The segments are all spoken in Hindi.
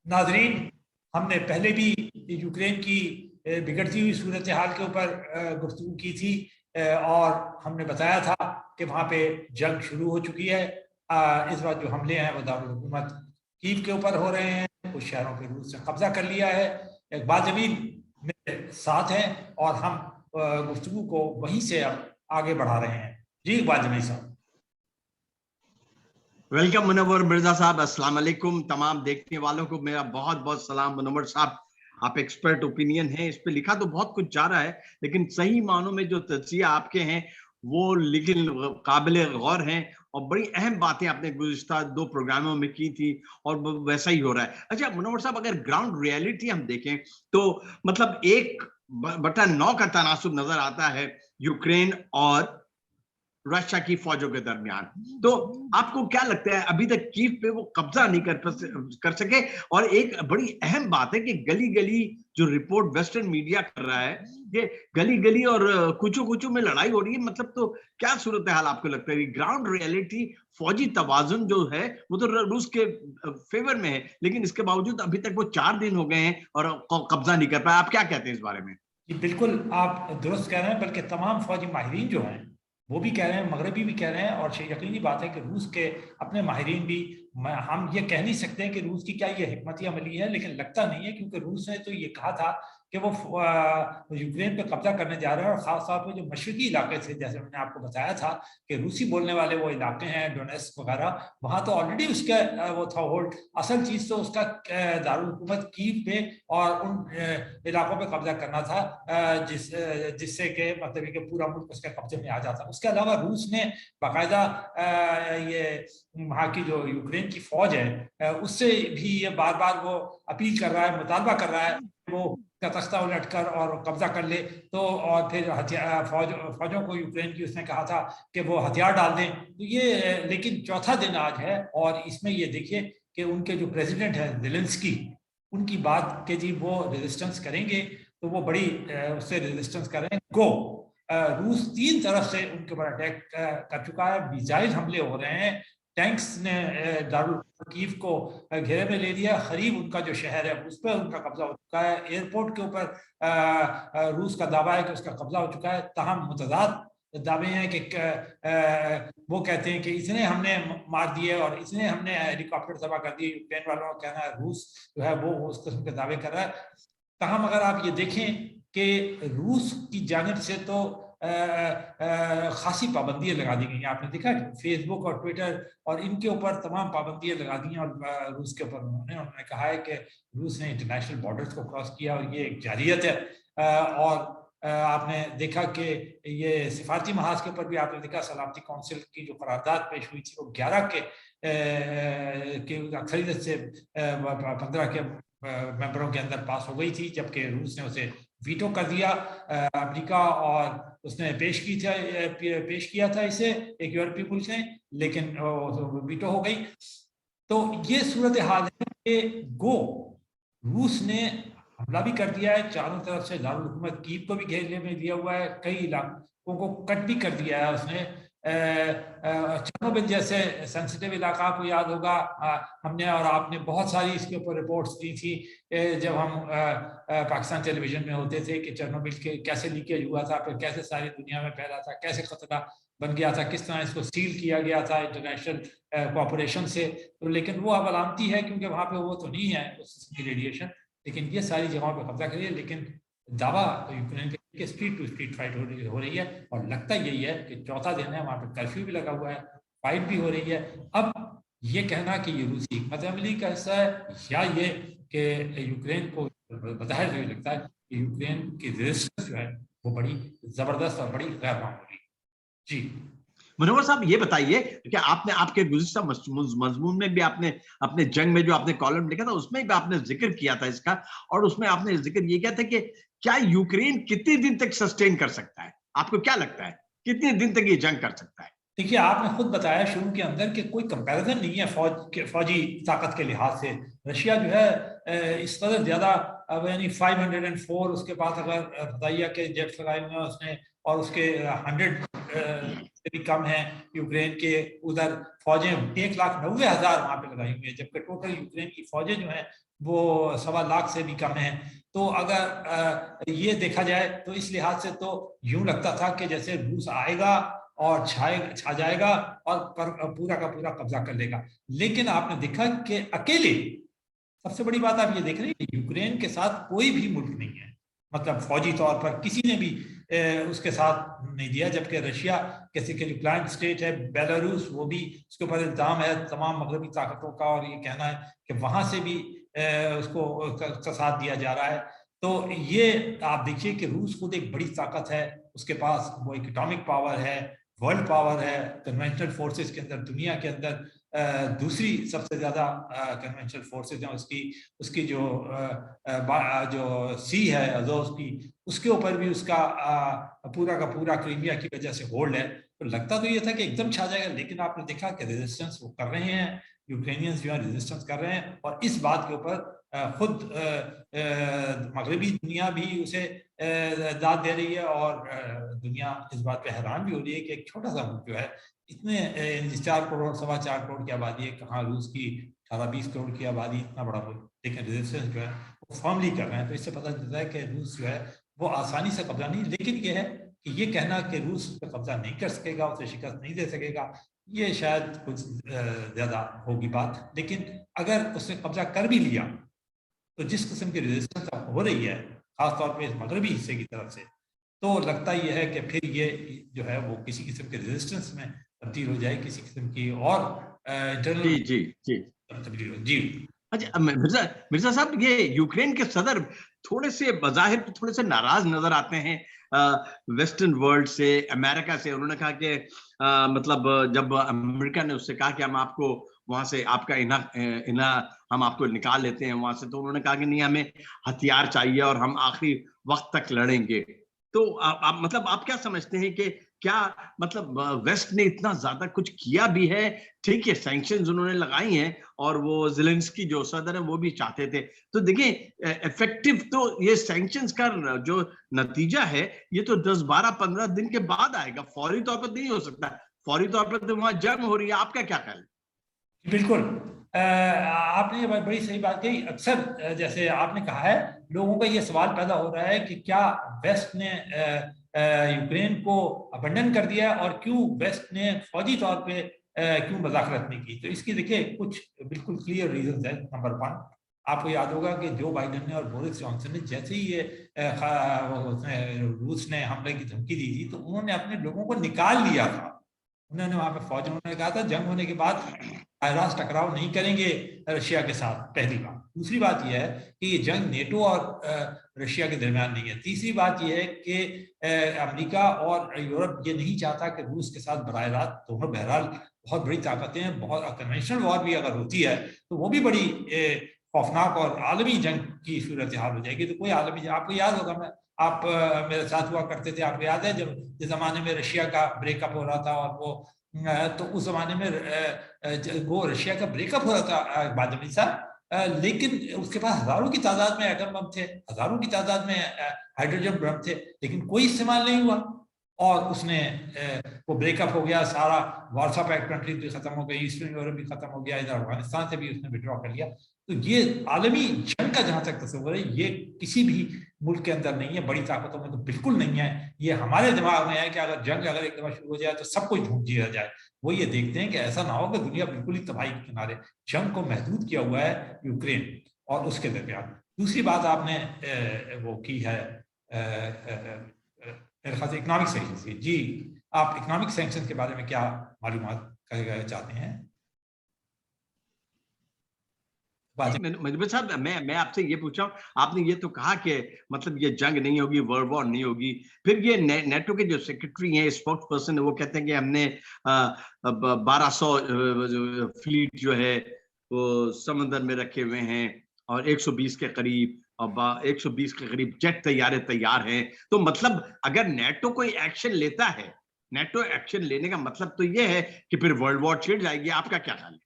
नाजरीन, हमने पहले भी यूक्रेन की बिगड़ती हुई सूरत हाल के ऊपर गुफ्तगू की थी और हमने बताया था कि वहाँ पे जंग शुरू हो चुकी है। इस बार जो हमले हैं वो दारुल हुकूमत कीव के ऊपर हो रहे हैं। कुछ शहरों पे रूस ने कब्जा कर लिया है। इकबाल जमील मेरे साथ हैं और हम गुफ्तगू को वहीं से अब आगे बढ़ा रहे हैं। जी इकबाल जमील साहब। वेलकम मुनव्वर मिर्जा साहब, अस्सलाम वालेकुम। तमाम देखने वालों को मेरा बहुत बहुत सलाम। मुनव्वर साहब, आप एक्सपर्ट ओपिनियन हैं, इस पे लिखा तो बहुत कुछ जा रहा है, लेकिन सही मानों में जो तज्जिया आपके हैं वो लेकिन काबिल गौर हैं और बड़ी अहम बातें आपने गुज़िश्ता 2 प्रोग्रामों में की थी और वैसा ही हो रहा है। अच्छा मुनव्वर साहब, अगर ग्राउंड रियलिटी हम देखें तो मतलब 1/9 का तनासुब नजर आता है यूक्रेन और रशिया की फौजों के दरमियान। तो आपको क्या लगता है अभी तक कीव पे वो कब्जा नहीं कर सके? और एक बड़ी अहम बात है कि गली गली जो रिपोर्ट वेस्टर्न मीडिया कर रहा है कि गली गली और कुचो कुचो में लड़ाई हो रही है, मतलब तो क्या सूरत हाल आपको लगता है? ग्राउंड रियलिटी, फौजी तवाजुन जो है वो तो रूस के फेवर में है, लेकिन इसके बावजूद अभी तक वो 4 दिन हो गए हैं और कब्जा नहीं कर पाया। आप क्या कहते हैं इस बारे में? जी बिल्कुल, आप दुरुस्त कह रहे हैं। बल्कि तमाम फौजी माहिरीन जो हैं वो भी कह रहे हैं, मगरबी भी कह रहे हैं, और यकीनी बात है कि रूस के अपने माहिरीन भी। हम ये कह नहीं सकते कि रूस की क्या ये हिकमत अमली है, लेकिन लगता नहीं है, क्योंकि रूस ने तो ये कहा था कि वो यूक्रेन पे कब्जा करने जा रहे हैं। और ख़ास तौर पे जो मशरकी इलाके थे, जैसे मैंने आपको बताया था कि रूसी बोलने वाले वो इलाके हैं, डोनेस्क वगैरह, वहाँ तो ऑलरेडी उसका वो था होल्ड। असल चीज़ तो उसका दारुल हुकूमत कीव पे और उन इलाकों पे कब्जा करना था, जिससे कि मतलब कि पूरा मुल्क उसके कब्जे में आ जाता। उसके अलावा रूस ने बाकायदा ये वहाँ की जो यूक्रेन की फौज है उससे भी ये बार बार वो अपील कर रहा है, मुतालबा कर रहा है वो का तख्ता उलट कर और कब्जा कर ले। तो और फिर हथियार फौजों को यूक्रेन की उसने कहा था कि वो हथियार डाल दें। तो ये लेकिन चौथा दिन आज है और इसमें ये देखिए कि उनके जो प्रेसिडेंट हैं ज़ेलेंस्की, उनकी बात के जी वो रेजिस्टेंस करेंगे, तो वो बड़ी उससे रेजिस्टेंस कर रहे हैं। रूस 3 तरफ से उनके ऊपर अटैक कर चुका है। मिसाइल हमले हो रहे हैं। टैंक्स ने दारुल कीव को घेरे में ले लिया। खरीब उनका जो शहर है उस पर उनका कब्जा हो चुका है। एयरपोर्ट के ऊपर रूस का दावा है कि उसका कब्जा हो चुका है। तहम मुतजाद दावे हैं कि वो कहते हैं कि इतने हमने मार दिए और इतने हमने हेलीकॉप्टर तबाह कर दिए। यूक्रेन वालों का कहना है रूस जो है वो उस किस्म के दावे कर रहा है। तहम अगर आप ये देखें कि रूस की जानिब से तो खासी पाबंदियां लगा दी गई हैं। आपने देखा फेसबुक और ट्विटर और इनके ऊपर तमाम पाबंदियां लगा दी हैं। और रूस के ऊपर उन्होंने कहा है कि रूस ने इंटरनेशनल बॉर्डर्स को क्रॉस किया और ये एक जारियत है। और आपने देखा कि ये सिफारती महाज के ऊपर भी आपने देखा सलामती कौंसिल की जो करारदाद पेश हुई थी वो 11 के अक्सरियत से 15 के मेंबरों के अंदर पास हो गई थी, जबकि रूस ने उसे वीटो कर दिया। अमेरिका और उसने पेश किया था इसे एक यूरोपीय मुल्क ने, लेकिन वीटो हो गई। तो ये सूरत हाल है कि रूस ने हमला भी कर दिया है चारों तरफ से। दारुल हुकूमत कीव को भी घेरने में लिया हुआ है। कई इलाकों को कट भी कर दिया है उसने। चेरनोबिल जैसे सेंसिटिव इलाका आपको याद होगा, हमने और आपने बहुत सारी इसके ऊपर रिपोर्ट्स दी थी जब हम पाकिस्तान टेलीविजन में होते थे, कि चेरनोबिल के कैसे लीकेज हुआ था, फिर कैसे सारी दुनिया में फैला था, कैसे खतरा बन गया था, किस तरह इसको सील किया गया था इंटरनेशनल कॉपरेशन से। तो लेकिन वो अब अलामती है, क्योंकि वहाँ पे वो तो नहीं है उस किस्म की रेडिएशन। लेकिन ये सारी जगहों पर कब्जा करिए। लेकिन दावा यूक्रेन के स्ट्रीट टू स्ट्रीट फाइट हो रही है और लगता यही है कि चौथा दिन है, वहाँ पे कर्फ्यू भी लगा हुआ है, फाइट भी हो रही है। अब ये कहना कि ये रूसी हिकमत अमली का हिस्सा है या ये कि यूक्रेन को बज़ाहिर जो लगता है कि यूक्रेन की रेजिस्टेंस जो है वो बड़ी जबरदस्त और बड़ी गैर मामूली। जी मुनव्वर साहब, ये बताइए कि आपने आपके गुज़िश्ता मजमून में भी आपने अपने जंग में जो आपने कॉलम लिखा था उसमें भी आपने जिक्र किया था इसका, और उसमें आपने जिक्र ये किया था कि क्या यूक्रेन कितने दिन तक सस्टेन कर सकता है? आपको क्या लगता है कितने दिन तक ये जंग कर सकता है? देखिए, आपने खुद बताया शुरू के अंदर कि कोई कंपैरिजन नहीं है फौजी ताकत के लिहाज से। रशिया जो है इस कदर ज्यादा, अब यानी 504 उसके पास अगर बताइए के जेट्स लगाए हुए हैं उसने, और उसके 100 से भी कम है यूक्रेन के। उधर फौजें 1,90,000 वहां पे लगाई हुई है, जबकि टोटल यूक्रेन की फौजें जो हैं वो 1.25 लाख से भी कम है। तो अगर ये देखा जाए तो इस लिहाज से तो यूं लगता था कि जैसे रूस आएगा और छा जाएगा और पूरा का पूरा कब्जा कर लेगा। लेकिन आपने देखा कि अकेले, सबसे बड़ी बात आप ये देख रहे हैं कि यूक्रेन के साथ कोई भी मुल्क नहीं है, मतलब फौजी तौर पर किसी ने भी उसके साथ नहीं दिया। जबकि रशिया कैसे के क्लाइंट स्टेट है, बेलारूस, वो भी उसके ऊपर इल्जाम है तमाम मगरबी ताकतों का, और ये कहना है कि वहां से भी उसको का साथ दिया जा रहा है। तो ये आप देखिए कि रूस खुद एक बड़ी ताकत है, उसके पास वो इकोनॉमिक पावर है, वर्ल्ड पावर है, कन्वेंशनल फोर्सेस के अंदर दुनिया के अंदर दूसरी सबसे ज्यादा कन्वेंशनल फोर्सेज हैं उसकी। उसकी जो सी है अज़ोव की, उसके ऊपर भी उसका पूरा का पूरा क्रीमिया की वजह से होल्ड है। तो लगता तो ये था कि एकदम छा जाएगा, लेकिन आपने देखा कि रेजिस्टेंस वो कर रहे हैं, यूक्रेनियंस जो है रेजिस्टेंस कर रहे हैं। और इस बात के ऊपर खुद मगरबी दुनिया भी उसे दाद दे रही है, और दुनिया इस बात पे हैरान भी हो रही है कि एक छोटा सा मुल्क जो है, इतने 4 करोड़ 4.25 करोड़ की आबादी है, कहाँ रूस की 18-20 करोड़ की आबादी, इतना बड़ा मुल्क, लेकिन रेजिस्टेंस जो है वो फर्मली कर रहे हैं। तो इससे पता चलता है कि रूस जो है वो आसानी से कब्जा नहीं, लेकिन ये है कि ये कहना कि रूस पे कब्जा नहीं कर सकेगा, उसे शिकस्त नहीं दे सकेगा, ये शायद कुछ ज्यादा होगी बात। लेकिन अगर उसने कब्जा कर भी लिया तो जिस किस्म की रेजिस्टेंस अब हो रही है, खासतौर पर इस मगरबी हिस्से की तरफ से, तो लगता ये है कि फिर ये जो है वो किसी किस्म के रेजिस्टेंस में तब्दील हो जाए, किसी किस्म की और इंटरनल जी जी जी तब्दील हो। जी अच्छा, मिर्जा मिर्जा साहब, ये यूक्रेन के सदर थोड़े से बज़ाहिर तो थोड़े से नाराज नजर आते हैं वेस्टर्न वर्ल्ड से, अमेरिका से। उन्होंने कहा कि मतलब जब अमेरिका ने उससे कहा कि हम आपको वहां से आपका इना इना हम आपको निकाल लेते हैं वहां से, तो उन्होंने कहा कि नहीं, हमें हथियार चाहिए और हम आखिरी वक्त तक लड़ेंगे। तो आप मतलब आप क्या समझते हैं कि क्या मतलब वेस्ट ने इतना ज्यादा कुछ किया भी है? ठीक है, सैंक्शंस उन्होंने लगाई हैं और वो ज़ेलेंस्की जो सदर है वो भी चाहते थे। तो देखिए, इफेक्टिव तो ये सैंक्शंस का जो नतीजा है ये तो 10 12 15 दिन के बाद आएगा, फौरी तौर पर नहीं हो सकता। फौरी तौर पर तो वहां जंग हो रही है। आपका क्या ख्याल है? बिल्कुल, आपने ये बड़ी सही बात कही। अक्सर जैसे आपने कहा है, लोगों का ये सवाल पैदा हो रहा है कि क्या वेस्ट ने यूक्रेन को अबंडन कर दिया और क्यों वेस्ट ने फौजी तौर पे क्यों मुज़ाकरत नहीं की। तो इसकी देखिए कुछ बिल्कुल क्लियर रीजन है। नंबर 1, आपको याद होगा कि जो बाइडेन ने और बोरिस जॉनसन ने जैसे ही ये रूस ने हमले की धमकी दी थी, तो उन्होंने अपने लोगों को निकाल लिया था। उन्होंने वहां पे फौज, उन्होंने कहा था जंग होने के बाद राष्ट्र टकराव नहीं करेंगे रशिया के साथ, पहली बात। दूसरी बात यह है कि ये जंग नेटो और रशिया के दरमियान नहीं है। तीसरी बात यह है कि अमेरिका और यूरोप ये नहीं चाहता कि रूस के साथ बराह रास्त, दोनों बहरहाल बहुत बड़ी ताकतें हैं, बहुत कन्वेंशनल वॉर भी अगर होती है तो वो भी बड़ी खौफनाक और आलमी जंग की सूरत हाल हो जाएगी। तो कोई आलमी, आपको याद होगा, मैं आप मेरे साथ हुआ करते थे, आपको याद है जब जिस जमाने में रशिया का ब्रेकअप हो रहा था, और वो तो उस जमाने में वो रशिया का ब्रेकअप हो रहा था बादमी साहब, लेकिन उसके पास हजारों की तादाद में एटम बम थे, हजारों की तादाद में हाइड्रोजन बम थे, लेकिन कोई इस्तेमाल नहीं हुआ। और उसने वो ब्रेकअप हो गया, सारा वार्सा पैक्ट कंट्री भी खत्म हो गई, ईस्टर्न यूरोप भी खत्म हो गया, इधर अफगानिस्तान से भी उसने विड्रॉ कर लिया। तो ये आलमी जंग का जहां तक तस्वर है, ये किसी भी मुल्क के अंदर नहीं है, बड़ी ताकतों में तो बिल्कुल नहीं है। ये हमारे दिमाग में है कि अगर जंग अगर एक दफा शुरू हो जाए तो सब कुछ ढूंढ दिया जाए। वो ये देखते हैं कि ऐसा ना हो कि दुनिया बिल्कुल ही तबाही के किनारे। जंग को महदूद किया हुआ है यूक्रेन और उसके दरमियान। दूसरी बात आपने वो की है मेरे ख्याल से इकोनॉमिक सैंक्शन की। जी, आप इकोनॉमिक सैंक्शन के बारे में क्या मालूमात चाहते हैं? मजबूर साहब, मैं आपसे ये पूछ रहा हूँ, आपने ये तो कहा कि मतलब ये जंग नहीं होगी, वर्ल्ड वॉर नहीं होगी। फिर ये नेटो के जो सेक्रेटरी हैं, स्पोक्स पर्सन है, वो कहते हैं कि हमने 1200 फ्लीट जो है वो समंदर में रखे हुए हैं और 120 के करीब, और 120 के करीब जेट तैयारे तैयार हैं। तो मतलब अगर नेटो कोई एक्शन लेता है, नेटो एक्शन लेने का मतलब तो ये है कि फिर वर्ल्ड वॉर छिड़ जाएगी। आपका क्या ख्याल है?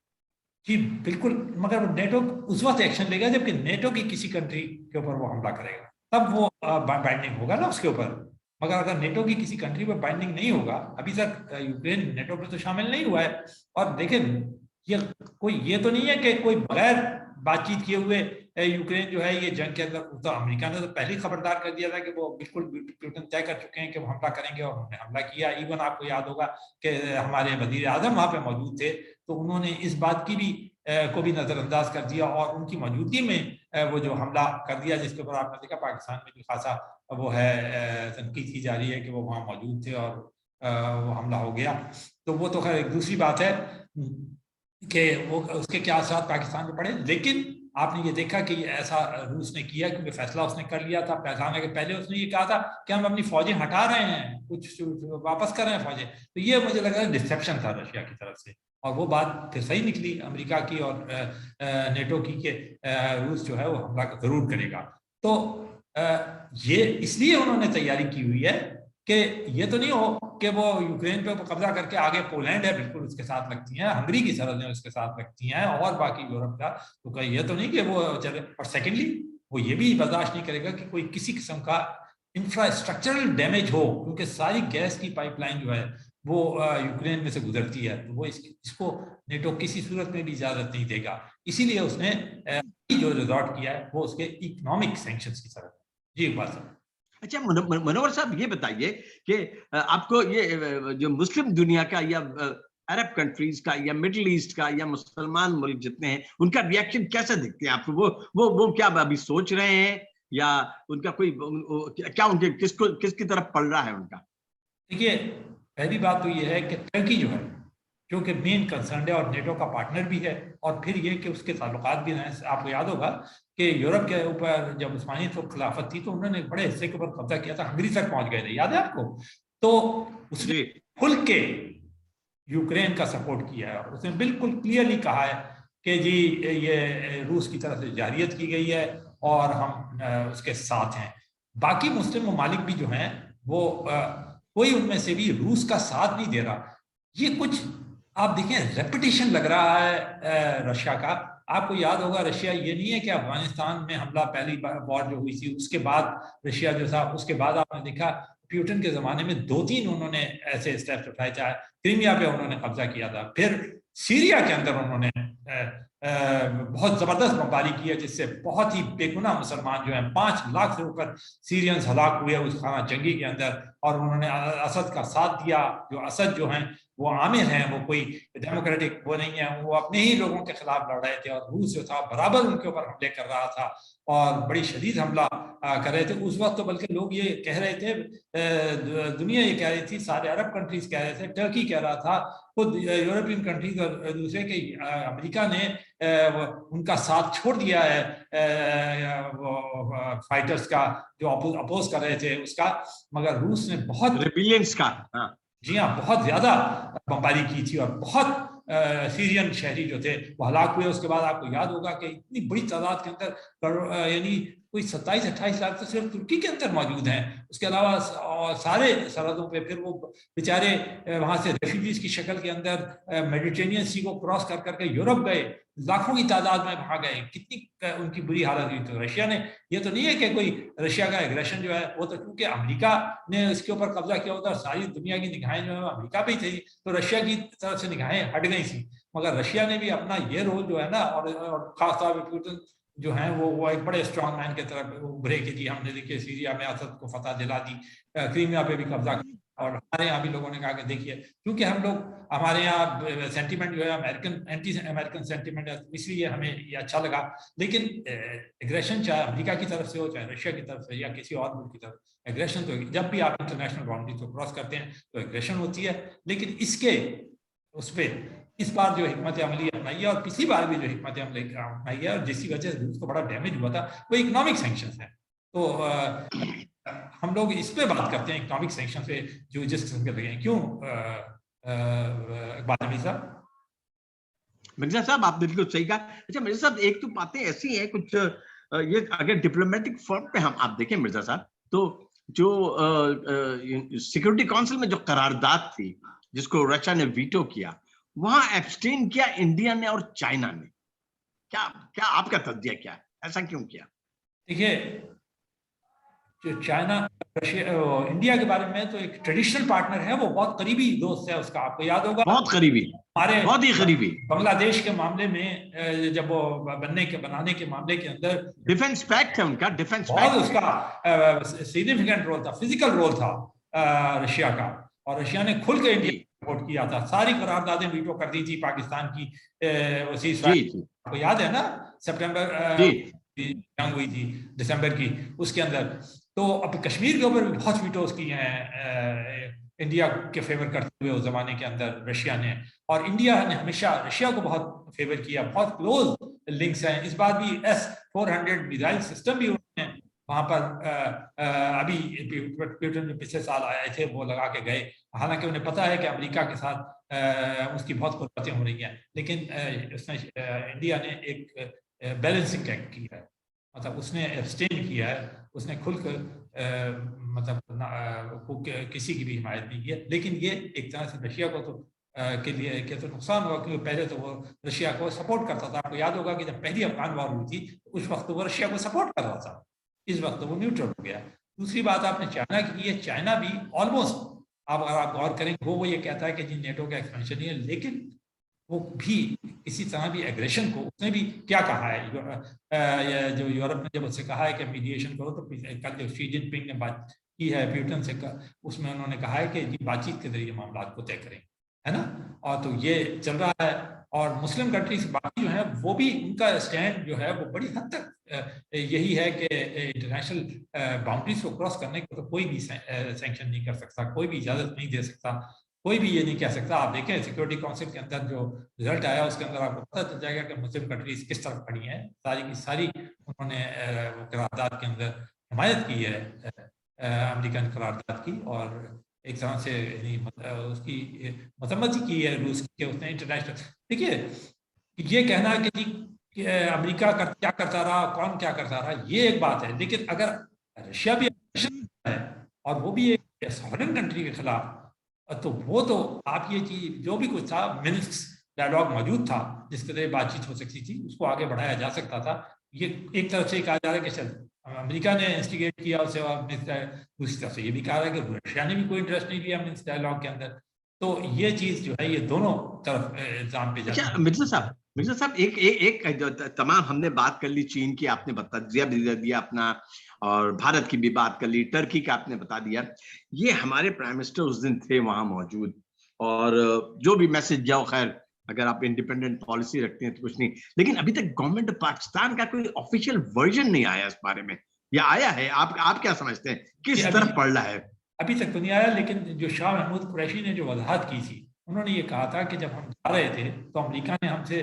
जी बिल्कुल, मगर नेटो उस वक्त एक्शन लेगा जबकि नेटो की किसी कंट्री के ऊपर वो हमला करेगा, तब वो बाइंडिंग होगा ना उसके ऊपर। मगर अगर नेटो की किसी कंट्री पर बाइंडिंग नहीं होगा, अभी तक यूक्रेन नेटो में तो शामिल नहीं हुआ है, और देखें ये तो नहीं है कि कोई बगैर बातचीत किए हुए यूक्रेन जो है ये जंग के अंदर, तो अमेरिका ने तो पहले ही खबरदार कर दिया था कि वो बिल्कुल पुतिन तय कर चुके हैं कि वो हमला करेंगे, और उन्होंने हमला किया। इवन आपको याद होगा कि हमारे वजीर आजम वहां पे मौजूद थे, तो उन्होंने इस बात की भी को भी नजरअंदाज कर दिया, और उनकी मौजूदगी में वो जो हमला कर दिया, जिसके ऊपर आपने देखा पाकिस्तान में भी खासा वो है तनकीद की जा रही है कि वो वहां मौजूद थे और वो हमला हो गया। तो वो तो खैर एक दूसरी बात है कि वो उसके क्या असर पाकिस्तान में पड़े। लेकिन आपने ये देखा कि ऐसा रूस ने किया, क्योंकि फैसला उसने कर लिया था पहचाने के पहले। उसने ये कहा था कि हम अपनी फौजें हटा रहे हैं, कुछ वापस कर रहे हैं फौजें। तो ये मुझे लग रहा है डिसेप्शन था रशिया की तरफ से, और वो बात फिर सही निकली अमेरिका की और नेटो की कि रूस जो है वो हमला जरूर करेगा। तो ये इसलिए उन्होंने तैयारी की हुई है कि ये तो नहीं हो कि वो यूक्रेन पे कब्जा करके आगे पोलैंड है बिल्कुल उसके साथ लगती हैं, हंगरी की सरहदें उसके साथ लगती हैं, और बाकी यूरोप का, तो ये तो नहीं कि वो चले। और सेकेंडली वो ये भी बर्दाश्त नहीं करेगा कि कोई किसी किस्म का इंफ्रास्ट्रक्चरल डैमेज हो, क्योंकि सारी गैस की पाइपलाइन जो है वो यूक्रेन में से गुजरती है, तो वो इसको नेटो किसी सूरत में भी इजाजत नहीं देगा। इसीलिए उसने जो रिजॉर्ट किया है वो उसके इकोनॉमिक सैंक्शंस की तरफ। जी बात सर। अच्छा मनोहर साहब, ये बताइए कि आपको ये जो मुस्लिम दुनिया का या अरब कंट्रीज का या मिडिल ईस्ट का या मुसलमान मुल्क जितने हैं, उनका रिएक्शन कैसे दिखते हैं आपको? वो क्या अभी सोच रहे हैं, या उनका कोई क्या उनके किसकी तरफ पड़ रहा है उनका? देखिए, पहली बात तो ये है कि टर्की जो है, क्योंकि मेन कंसर्न है और नेटो का पार्टनर भी है, और फिर ये कि उसके ताल्लुकात भी हैं। आपको याद होगा कि यूरोप के ऊपर जब उस्मानी तो खिलाफत थी तो उन्होंने एक बड़े हिस्से के ऊपर कब्जा किया था, हंगरी तक पहुंच गए थे, याद है आपको? तो उसने खुल के यूक्रेन का सपोर्ट किया है, उसने बिल्कुल क्लियरली कहा है कि जी ये रूस की तरफ से जारियत की गई है और हम उसके साथ हैं। बाकी मुस्लिम ममालिक भी जो हैं वो कोई उनमें से भी रूस का साथ नहीं दे रहा। ये कुछ आप देखें रेपिटेशन लग रहा है रशिया का। आपको याद होगा रशिया ये नहीं है कि अफगानिस्तान में हमला पहली वॉर जो हुई थी उसके बाद रशिया जो था, उसके बाद आपने देखा प्यूटन के जमाने में 2-3 उन्होंने ऐसे स्टेप्स उठाए, चाहे क्रीमिया पे उन्होंने कब्जा किया था, फिर सीरिया के अंदर उन्होंने बहुत जबरदस्त बमबारी की है, जिससे बहुत ही बेगुनाह मुसलमान जो हैं 5 लाख से ऊपर सीरियंस हलाक हुए उस खाना जंगी के अंदर, और उन्होंने असद का साथ दिया। जो असद जो हैं वो आमिर हैं, वो कोई डेमोक्रेटिक वो नहीं है, वो अपने ही लोगों के खिलाफ लड़ रहे थे, और रूस जो था बराबर उनके ऊपर हमले कर रहा था और बड़ी शदीद हमला कर रहे थे उस वक्त। तो बल्कि लोग ये कह रहे थे, दुनिया ये कह रही थी, सारे अरब कंट्रीज कह रहे थे, टर्की कह रहा था, खुद यूरोपियन कंट्रीज और दूसरे के अमेरिका ने उनका साथ छोड़ दिया है फाइटर्स का जो अपोज कर रहे थे उसका। मगर रूस ने बहुत रिबिलियंस का, हाँ जी हाँ, बहुत ज्यादा बमबारी की थी, और बहुत सीरियन शहरी जो थे वो हलाक हुए। उसके बाद आपको याद होगा कि इतनी बड़ी तादाद के अंदर यानी कोई 27-28 लाख तो सिर्फ तुर्की के अंदर मौजूद हैं। उसके अलावा सारे सरहदों पे फिर वो बेचारे वहां से रेफ्यूजीज की शक्ल के अंदर मेडिटेरेनियन सी को क्रॉस कर करके यूरोप गए, लाखों की तादाद में वहां गए। कितनी उनकी बुरी हालत हुई। तो रशिया ने, ये तो नहीं है कि कोई रशिया का एग्रेशन जो है वो तो क्योंकि अमेरिका ने इसके ऊपर कब्जा किया होता, सारी दुनिया की निगाहें जो है अमेरिका पे ही थी, तो रशिया की तरफ से निगाहें हट गई थी। मगर रशिया ने भी अपना ये रोल जो है ना, और खासतौर पर पुतिन जो है वो एक बड़े स्ट्रॉन्ग मैन की तरफ उभरे कि जी हमने देखिए सीरिया में असद को फतह दिला दी, क्रीमिया पे भी कब्जा, और हमारे यहाँ भी लोगों ने कहा कि देखिए, क्योंकि हम लोग, हमारे यहाँ सेंटीमेंट जो है अमेरिकन, एंटी अमेरिकन सेंटीमेंट है, इसलिए हमें ये अच्छा लगा। लेकिन एग्रेशन चाहे अमेरिका की तरफ से हो, चाहे रशिया की तरफ से या किसी और मुल्क की तरफ, एग्रेशन तो जब भी आप इंटरनेशनल बाउंड्री को क्रॉस करते हैं तो एग्रेशन होती है। लेकिन इसके उस पर इस बार जो हिकमत अमली अपनाई है, और पिछली बार भी जो हिकमत अमली अपनाई है, और जिसकी वजह से रूस को बड़ा डैमेज हुआ था, वो इकोनॉमिक सैंक्शंस है। तो हम लोग इस पे बात करते हैं इकोनॉमिक सैंक्शन पे, जो जिस किस्म के लगे हैं। क्यों इकबाल अमीर साहब? मिर्जा साहब, आप बिल्कुल सही कहा। अच्छा मिर्जा साहब, एक तो बातें ऐसी हैं कुछ, ये अगर डिप्लोमेटिक फ्रंट पे हम आप देखें मिर्जा साहब, तो जो सिक्योरिटी काउंसिल में जो करारदाद थी जिसको रशिया ने वीटो किया, वहां एब्सटेन किया इंडिया ने और चाइना ने। क्या क्या आपका तज्जिया क्या है, ऐसा क्यों किया? देखिए, जो चाइना इंडिया के बारे में तो एक ट्रेडिशनल पार्टनर है, वो बहुत करीबी दोस्त है उसका। आपको याद होगा बहुत करीबी, हमारे बहुत ही करीबी। बांग्लादेश के मामले में जब वो बनाने के मामले के अंदर डिफेंस पैक्ट है उनका, डिफेंस बहुत पैक्ट उसका सिग्निफिकेंट रोल था, फिजिकल रोल था रशिया का। और रशिया ने खुल के इंडिया सपोर्ट किया था, सारी करारदादें वीटो कर दी थी पाकिस्तान की। आपको याद है ना, सितंबर जंग हुई थी दिसंबर की, उसके अंदर। तो अब कश्मीर के ऊपर भी बहुत वीटोज किए हैं इंडिया के फेवर करते हुए उस जमाने के अंदर रशिया ने। और इंडिया ने हमेशा रशिया को बहुत फेवर किया, बहुत क्लोज लिंक्स हैं। इस बार भी S-400 मिसाइल सिस्टम भी उन्होंने वहां पर अभी प्यूटन जो पिछले साल आए थे वो लगा के गए। हालांकि उन्हें पता है कि अमेरिका के साथ उसकी बहुत कुर्बातें हो रही हैं, लेकिन उसने इंडिया ने एक बैलेंसिंग एक्ट किया है, मतलब उसने एब्सटेन किया है, उसने खुलकर मतलब किसी की भी हिमायत नहीं की है। लेकिन ये एक तरह से रशिया को तो के लिए क्या तो नुकसान हुआ, क्योंकि पहले तो वो रशिया को सपोर्ट करता था। आपको याद होगा कि जब पहली अफगान वॉर हुई थी उस वक्त वो रशिया को सपोर्ट कर रहा था, इस वक्त वो न्यूट्रल हो गया। दूसरी बात आपने चाइना की है, चाइना भी ऑलमोस्ट, आप अगर आप गौर करें, वो ये कहता है कि जी नेटो का एक्सपेंशन ही है, लेकिन वो भी किसी तरह भी एग्रेशन को, उसने भी क्या कहा है, जो यूरोप ने जब उससे कहा है कि मीडिएशन करो, तो कल जो शी जिनपिंग ने बात की है प्यूटन से, उसमें उन्होंने कहा है कि बातचीत के जरिए मामला को तय करें, है ना। और तो ये चल रहा है। और मुस्लिम कंट्रीज बाकी जो है वो भी, उनका स्टैंड जो है वो बड़ी हद तक यही है कि इंटरनेशनल बाउंड्रीज को क्रॉस करने को तो कोई भी सैंक्शन नहीं कर सकता, कोई भी इजाजत नहीं दे सकता, कोई भी ये नहीं कह सकता। आप देखें सिक्योरिटी काउंसिल के अंदर जो रिजल्ट आया उसके अंदर आपको पता चल जाएगा कि मुस्लिम कंट्रीज किस तरफ खड़ी हैं, सारी की सारी उन्होंने करारदाद के अंदर हिमायत की है अमेरिकन करारदाद की, और एक तरह से उसकी मजम्मत ही की है रूस की, उसने इंटरनेशनल। देखिए ये कहना कि जी अमेरिका क्या करता रहा, कौन क्या करता रहा, ये एक बात है, लेकिन अगर रशिया भी है और वो भी एक सॉवरेन कंट्री के खिलाफ, तो वो तो आप ये चीज जो भी कुछ था, मिन्स्क डायलॉग मौजूद था जिसके जरिए बातचीत हो सकती थी, उसको आगे बढ़ाया जा सकता था। ये एक तरफ से कहा जा रहा है कि चल अमेरिका ने इंस्टिगेट किया उसे, और दूसरी तरफ से ये भी कहा रहा है कि रशिया ने भी कोई इंटरेस्ट नहीं लिया मिन्स्क डायलॉग के अंदर। तो ये चीज जो है ये दोनों तरफ इल्जाम पे जाती है। अच्छा मिर्जा साहब एक तमाम हमने बात कर ली, चीन की आपने बता दिया अपना, और भारत की भी बात कर ली, टर्की का आपने बता दिया। ये हमारे प्राइम मिनिस्टर उस दिन थे वहां मौजूद, और जो भी मैसेज जाओ, खैर अगर आप इंडिपेंडेंट पॉलिसी रखते हैं तो कुछ नहीं, लेकिन अभी तक गवर्नमेंट ऑफ पाकिस्तान का कोई ऑफिशियल वर्जन नहीं आया इस बारे में, या आया है? आप क्या समझते हैं, किस तरफ पड़ रहा है? अभी तक तो नहीं आया, लेकिन जो शाह महमूद कुरैशी ने जो वजाहत की थी, उन्होंने ये कहा था कि जब हम जा रहे थे तो अमेरिका ने हमसे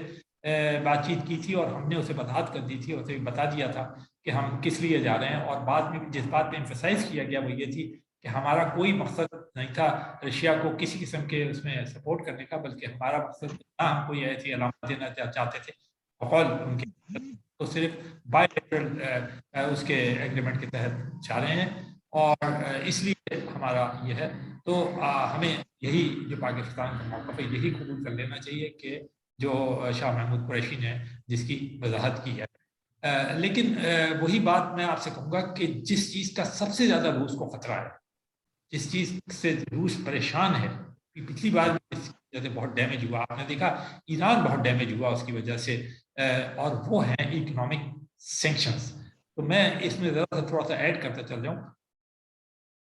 बातचीत की थी और हमने उसे वजाहत कर दी थी, उसे बता दिया था कि हम किस लिए जा रहे हैं। और बाद में जिस बात पे एम्फेसाइज किया गया वो ये थी कि हमारा कोई मकसद नहीं था रशिया को किसी किस्म के उसमें सपोर्ट करने का, बल्कि हमारा मकसद ना हम कोई ऐसी अलामत देना चाहते थे बकौल उनके, तो सिर्फ बायलैटरल उसके एग्रीमेंट के तहत जा रहे हैं, और इसलिए हमारा ये है। तो हमें यही जो पाकिस्तान का मौक़िफ़ है यही कबूल कर लेना चाहिए कि जो शाह महमूद कुरैशी ने जिसकी वजाहत की है। लेकिन वही बात मैं आपसे कहूँगा कि जिस चीज़ का सबसे ज़्यादा रूस को खतरा है, जिस चीज़ से रूस परेशान है, पिछली बार जैसे बहुत डैमेज हुआ, आपने देखा ईरान बहुत डैमेज हुआ उसकी वजह से, और वो है इकोनॉमिक सैंक्शंस। तो मैं इसमें ज़रा सा थोड़ा सा ऐड करता चल जाऊँ,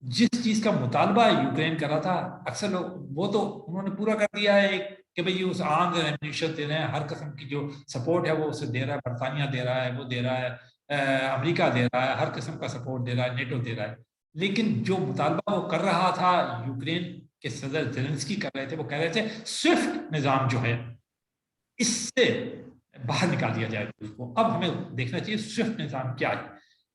जिस चीज का मुतालबा यूक्रेन कर रहा था, अक्सर लोग वो तो उन्होंने पूरा कर दिया है कि भाई उस आर्म्स एंड एम्यूनिशन दे रहे हैं, हर किस्म की जो सपोर्ट है वो उसे दे रहा है, बरतानिया दे रहा है, वो दे रहा है, अमेरिका दे रहा है, हर किस्म का सपोर्ट दे रहा है, नेटो दे रहा है। लेकिन जो मुतालबा वो कर रहा था, यूक्रेन के सदर जेलेंस्की कर रहे थे, वो कह रहे थे स्विफ्ट निज़ाम जो है इससे बाहर निकाल दिया जाए उसको। अब हमें देखना चाहिए स्विफ्ट निज़ाम क्या है।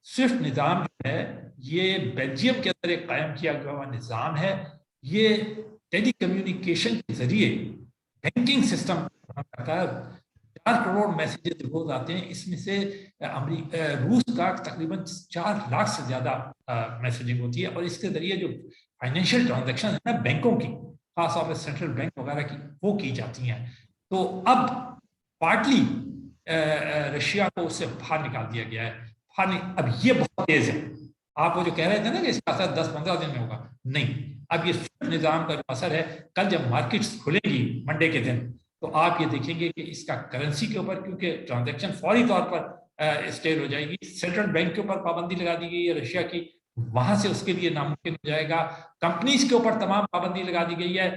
स्विफ्ट निज़ाम जो है ये बेल्जियम के अंदर एक कायम किया हुआ निज़ाम है। ये टेली कम्युनिकेशन के जरिए बैंकिंग सिस्टम करता है। 4 करोड़ मैसेजेस रोज आते हैं, इसमें से रूस का तकरीबन 4 लाख से ज्यादा मैसेजिंग होती है, और इसके जरिए जो फाइनेंशियल ट्रांजैक्शन है ना बैंकों की, खासतौर पर सेंट्रल बैंक वगैरह की, वो की जाती हैं। तो अब पार्टली रशिया को उससे बाहर निकाल दिया गया है। अब ये बहुत तेज है, आप वो जो कह रहे थे ना कि इसका असर 10-15 दिन में होगा, नहीं, अब ये स्विफ्ट निज़ाम का जो असर है, कल जब मार्केट्स खुलेगी मंडे के दिन, तो आप ये देखेंगे कि इसका करेंसी के ऊपर, क्योंकि ट्रांजैक्शन फौरी तौर पर स्टेल हो जाएगी, सेंट्रल बैंक के ऊपर पाबंदी लगा दी गई है रशिया की, वहां से उसके लिए नामुमकिन हो जाएगा, कंपनीज के ऊपर तमाम पाबंदी लगा दी गई है।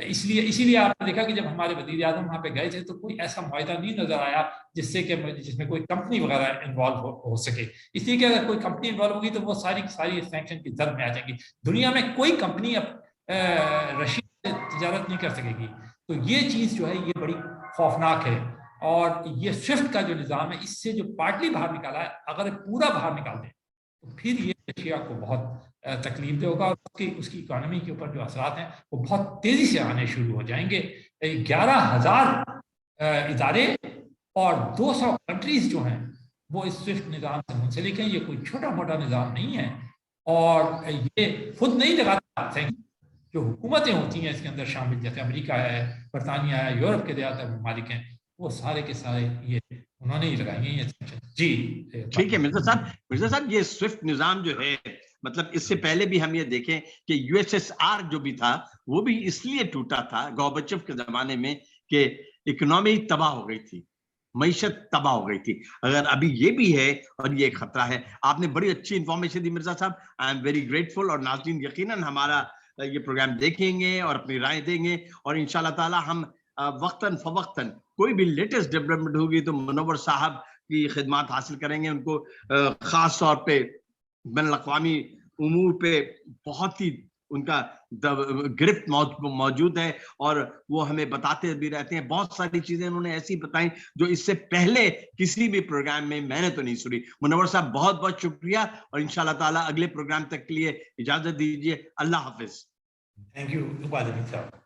इसलिए इसीलिए आपने देखा कि जब हमारे वजीर आजम वहां पे गए थे तो कोई ऐसा मुआहदा नहीं नजर आया जिसमें कोई कंपनी वगैरह इन्वॉल्व हो सके, इसलिए कि अगर कोई कंपनी इन्वॉल्व होगी तो वो सारी सारी सैंक्शन की जद में आ जाएंगी। दुनिया में कोई कंपनी अब रशिया से तिजारत नहीं कर सकेगी। तो ये चीज जो है ये बड़ी खौफनाक है, और ये स्विफ्ट का जो निज़ाम है इससे जो पार्टली बाहर निकाला है, अगर पूरा बाहर निकाल दें तो फिर ये रशिया को बहुत तकलीफ दे होगा, और उसकी इकोनॉमी के ऊपर जो असरात हैं वो बहुत तेजी से आने शुरू हो जाएंगे। 11,000 इदारे और 200 कंट्रीज जो हैं वो इस स्विफ्ट निज़ाम से मुंसलिक हैं। ये कोई छोटा मोटा निज़ाम नहीं है, और ये खुद नहीं लगाता, जो हुकूमतें होती हैं इसके अंदर शामिल, जैसे अमेरिका है, बरतानिया है, यूरोप के ज़्यादातर ममालिक हैं, वो सारे के सारे ये उन्होंने ही लगाई हैं ये। जी ठीक है मिर्जा साहब, ये स्विफ्ट निजाम जो है, मतलब इससे पहले भी हम ये देखें कि यूएसएसआर जो भी था वो भी इसलिए टूटा था गोर्बाचेव के जमाने में कि इकोनॉमी तबाह हो गई थी, मईशत तबाह हो गई थी। अगर अभी ये भी है और ये खतरा है। आपने बड़ी अच्छी इंफॉर्मेशन दी मिर्जा साहब, आई एम वेरी ग्रेटफुल। और नाज़रीन यकीनन हमारा ये प्रोग्राम देखेंगे और अपनी राय देंगे, और इंशाल्लाह ताला हम वक्तन फवक्तन कोई भी लेटेस्ट डेवलपमेंट होगी तो मुनव्वर साहब की खिदमत हासिल करेंगे। उनको खास तौर पे बैन अवी उमूर पे बहुत ही उनका गिरफ्त मौजूद है, और वो हमें बताते भी रहते हैं। बहुत सारी चीजें उन्होंने ऐसी बताई जो इससे पहले किसी भी प्रोग्राम में मैंने तो नहीं सुनी। मुनव्वर साहब बहुत बहुत शुक्रिया, और इंशाल्लाह ताला अगले प्रोग्राम तक के लिए इजाजत दीजिए। अल्लाह हाफिज। थैंक यू साहब।